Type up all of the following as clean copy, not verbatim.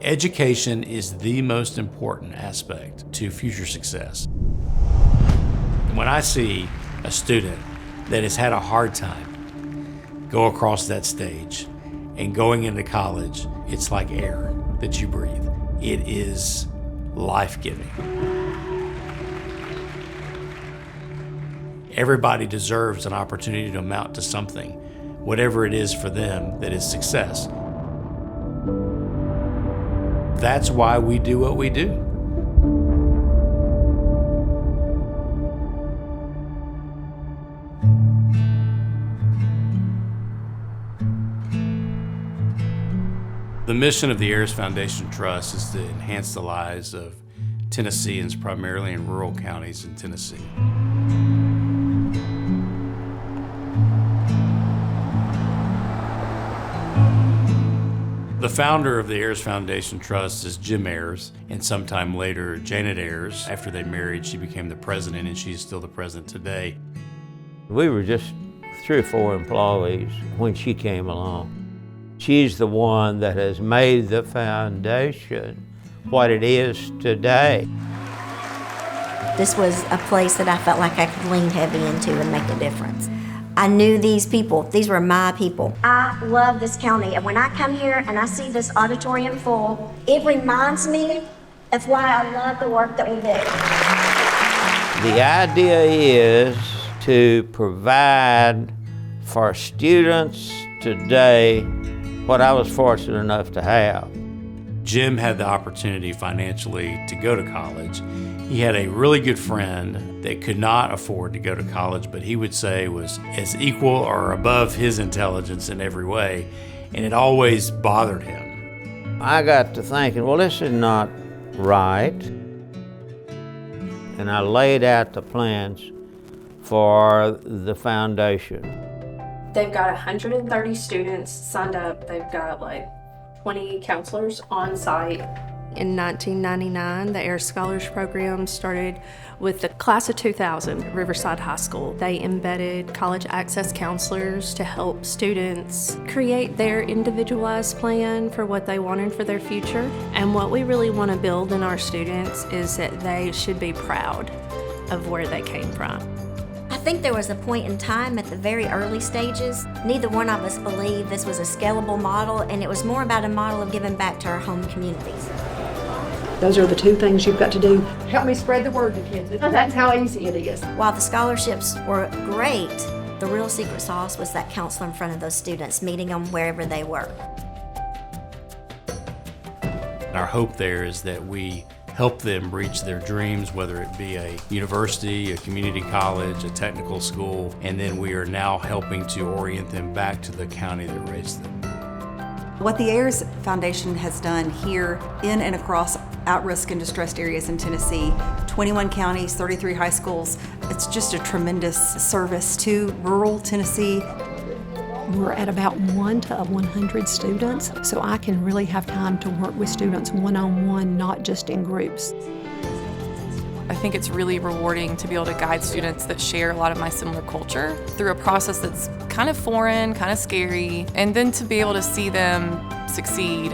Education is the most important aspect to future success. When I see a student that has had a hard time go across that stage and going into college, it's like air that you breathe. It is life-giving. Everybody deserves an opportunity to amount to something, whatever it is for them that is success. That's why we do what we do. The mission of the Ayers Foundation Trust is to enhance the lives of Tennesseans, primarily in rural counties in Tennessee. The founder of the Ayers Foundation Trust is Jim Ayers, and sometime later, Janet Ayers. After they married, she became the president, and she's still the president today. We were just 3 or 4 employees when she came along. She's the one that has made the foundation what it is today. This was a place that I felt like I could lean heavy into and make a difference. I knew these people. These were my people. I love this county, and when I come here and I see this auditorium full, it reminds me of why I love the work that we do. The idea is to provide for students today what I was fortunate enough to have. Jim had the opportunity financially to go to college. He had a really good friend that could not afford to go to college, but he would say was as equal or above his intelligence in every way, and it always bothered him. I got to thinking, well, this is not right. And I laid out the plans for the foundation. They've got 130 students signed up. They've got like 20 counselors on site. In 1999, the Ayers Scholars Program started with the class of 2000 at Riverside High School. They embedded college access counselors to help students create their individualized plan for what they wanted for their future. And what we really want to build in our students is that they should be proud of where they came from. I think there was a point in time at the very early stages, neither one of us believed this was a scalable model, and it was more about a model of giving back to our home communities. Those are the 2 things you've got to do. Help me spread the word to kids. That's how easy it is. While the scholarships were great, the real secret sauce was that counselor in front of those students, meeting them wherever they were. Our hope there is that we help them reach their dreams, whether it be a university, a community college, a technical school, and then we are now helping to orient them back to the county that raised them. What the Ayers Foundation has done here in and across at-risk and distressed areas in Tennessee, 21 counties, 33 high schools, it's just a tremendous service to rural Tennessee. We're at about 1 to 100 students, so I can really have time to work with students one-on-one, not just in groups. I think it's really rewarding to be able to guide students that share a lot of my similar culture through a process that's kind of foreign, kind of scary, and then to be able to see them succeed.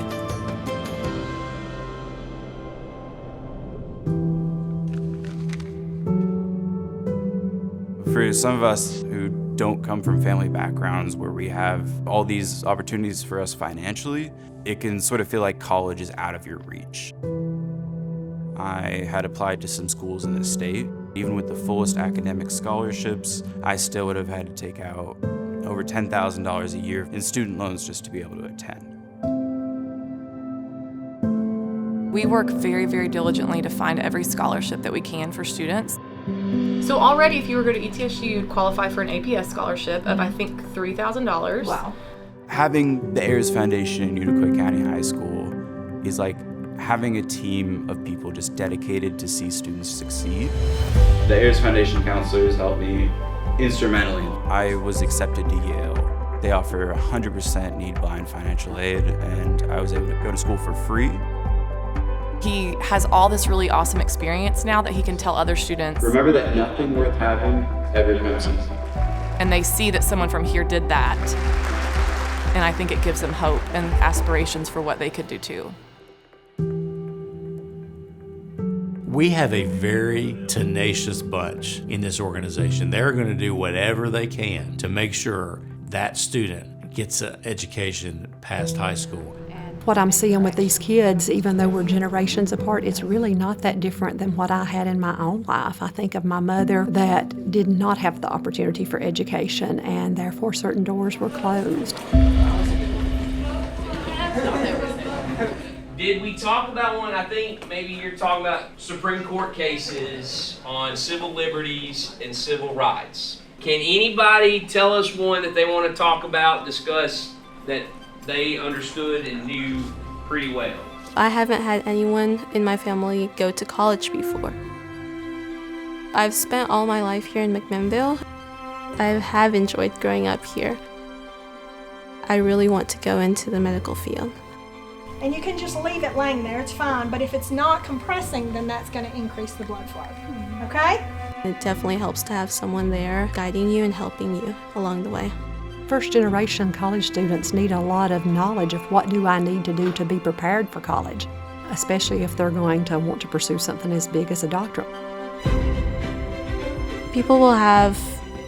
For some of us who don't come from family backgrounds where we have all these opportunities for us financially, it can sort of feel like college is out of your reach. I had applied to some schools in the state. Even with the fullest academic scholarships, I still would have had to take out over $10,000 a year in student loans just to be able to attend. We work very, very diligently to find every scholarship that we can for students. So already if you were to go to ETSU, you'd qualify for an APS scholarship of I think $3,000. Wow. Having the Ayers Foundation in Unicoi County High School is like having a team of people just dedicated to see students succeed. The Ayers Foundation counselors helped me instrumentally. I was accepted to Yale. They offer 100% need-blind financial aid, and I was able to go to school for free. He has all this really awesome experience now that he can tell other students. Remember that nothing worth having ever comes easy. And they see that someone from here did that. And I think it gives them hope and aspirations for what they could do too. We have a very tenacious bunch in this organization. They're going to do whatever they can to make sure that student gets an education past high school. What I'm seeing with these kids, even though we're generations apart, it's really not that different than what I had in my own life. I think of my mother that did not have the opportunity for education, and therefore certain doors were closed. Did we talk about one? I think maybe you're talking about Supreme Court cases on civil liberties and civil rights. Can anybody tell us one that they want to talk about, discuss, that they understood and knew pretty well? I haven't had anyone in my family go to college before. I've spent all my life here in McMinnville. I have enjoyed growing up here. I really want to go into the medical field. And you can just leave it laying there, it's fine, but if it's not compressing, then that's going to increase the blood flow, okay? It definitely helps to have someone there guiding you and helping you along the way. First generation college students need a lot of knowledge of what do I need to do to be prepared for college, especially if they're going to want to pursue something as big as a doctorate. People will have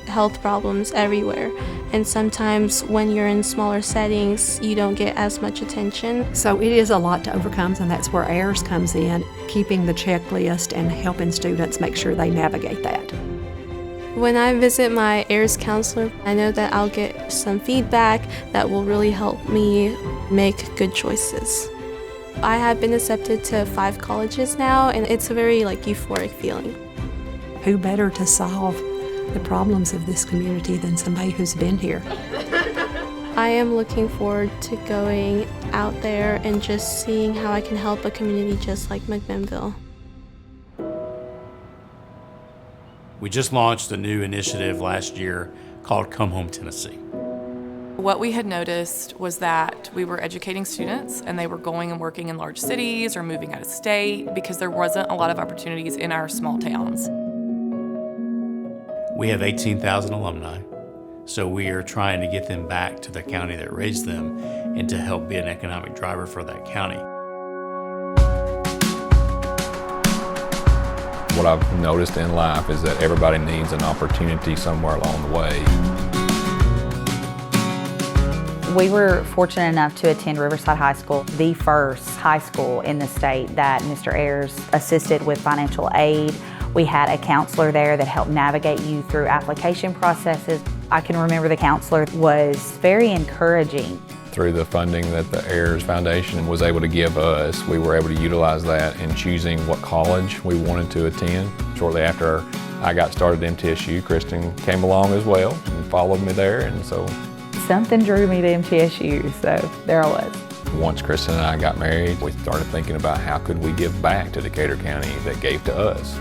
health problems everywhere, and sometimes when you're in smaller settings, you don't get as much attention. So it is a lot to overcome, and that's where Ayers comes in, keeping the checklist and helping students make sure they navigate that. When I visit my Ayers counselor, I know that I'll get some feedback that will really help me make good choices. I have been accepted to 5 colleges now, and it's a very euphoric feeling. Who better to solve the problems of this community than somebody who's been here? I am looking forward to going out there and just seeing how I can help a community just like McMinnville. We just launched a new initiative last year called Come Home Tennessee. What we had noticed was that we were educating students and they were going and working in large cities or moving out of state because there wasn't a lot of opportunities in our small towns. We have 18,000 alumni, so we are trying to get them back to the county that raised them and to help be an economic driver for that county. What I've noticed in life is that everybody needs an opportunity somewhere along the way. We were fortunate enough to attend Riverside High School, the first high school in the state that Mr. Ayers assisted with financial aid. We had a counselor there that helped navigate you through application processes. I can remember the counselor was very encouraging. Through the funding that the Ayers Foundation was able to give us, we were able to utilize that in choosing what college we wanted to attend. Shortly after I got started at MTSU, Kristen came along as well and followed me there, and so something drew me to MTSU, so there I was. Once Kristen and I got married, we started thinking about how could we give back to Decatur County that gave to us.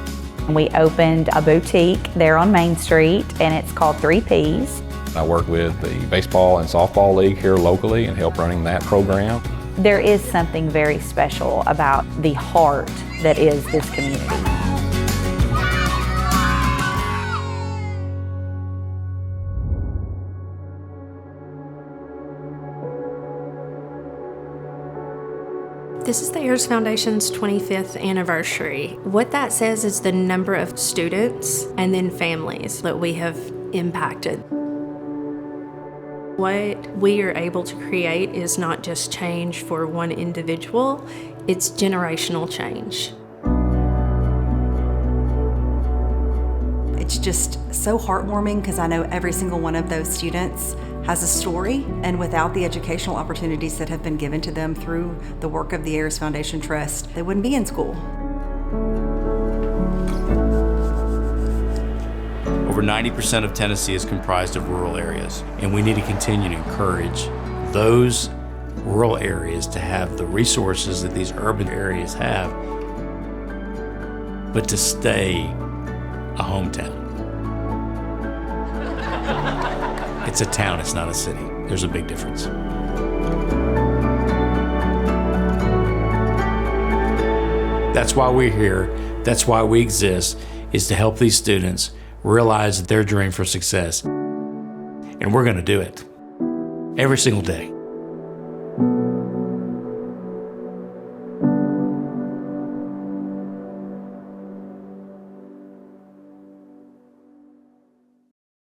We opened a boutique there on Main Street, and it's called 3 Ps. I work with the baseball and softball league here locally and help running that program. There is something very special about the heart that is this community. This is the Ayers Foundation's 25th anniversary. What that says is the number of students and then families that we have impacted. What we are able to create is not just change for one individual, it's generational change. It's just so heartwarming because I know every single one of those students has a story, and without the educational opportunities that have been given to them through the work of the Ayers Foundation Trust, they wouldn't be in school. Over 90% of Tennessee is comprised of rural areas, and we need to continue to encourage those rural areas to have the resources that these urban areas have, but to stay a hometown. It's a town, it's not a city. There's a big difference. That's why we're here, that's why we exist, is to help these students realize their dream for success. And we're gonna do it every single day.